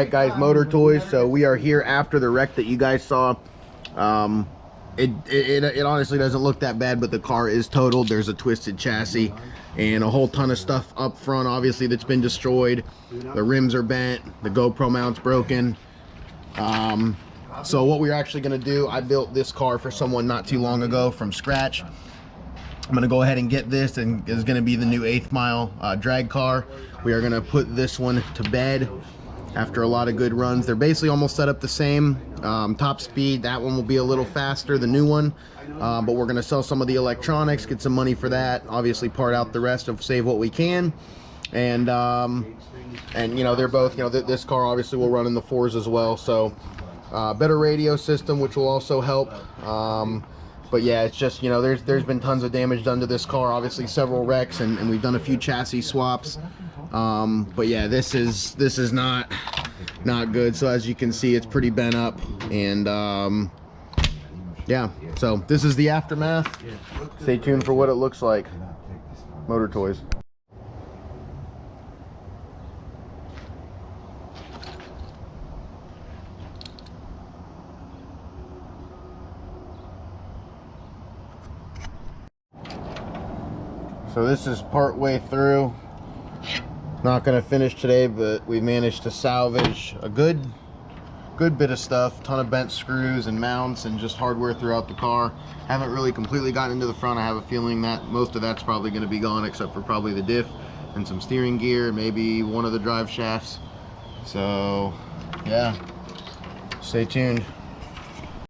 Alright guys, Motor Toys. So we are here after the wreck that you guys saw. It honestly doesn't look that bad, but the car is totaled. There's a twisted chassis and a whole ton of stuff up front, obviously, that's been destroyed. The rims are bent, the GoPro mount's broken. So what we're actually going to do, I built this car for someone not too long ago from scratch. I'm going to go ahead and get this, and it's going to be the new 8th mile drag car. We are going to put this one to bed after a lot of good runs. They're basically almost set up the same. Top speed, that one will be a little faster, the new one. But we're going to sell some of the electronics, get some money for that, obviously part out the rest of save what we can. And you know, they're both, you know, this car obviously will run in the 4s as well. So better radio system, which will also help. But yeah, it's just, you know, there's been tons of damage done to this car, obviously several wrecks, and we've done a few chassis swaps. But yeah, this is not good. So as you can see, it's pretty bent up, and yeah, so this is the aftermath. Stay tuned for what it looks like. Motor Toys. So this is part way through. Not gonna finish today, but we managed to salvage a good bit of stuff. Ton of bent screws and mounts and just hardware throughout the car. Haven't really completely gotten into the front. I have a feeling that most of that's probably gonna be gone, except for probably the diff and some steering gear, maybe one of the drive shafts. So yeah, stay tuned.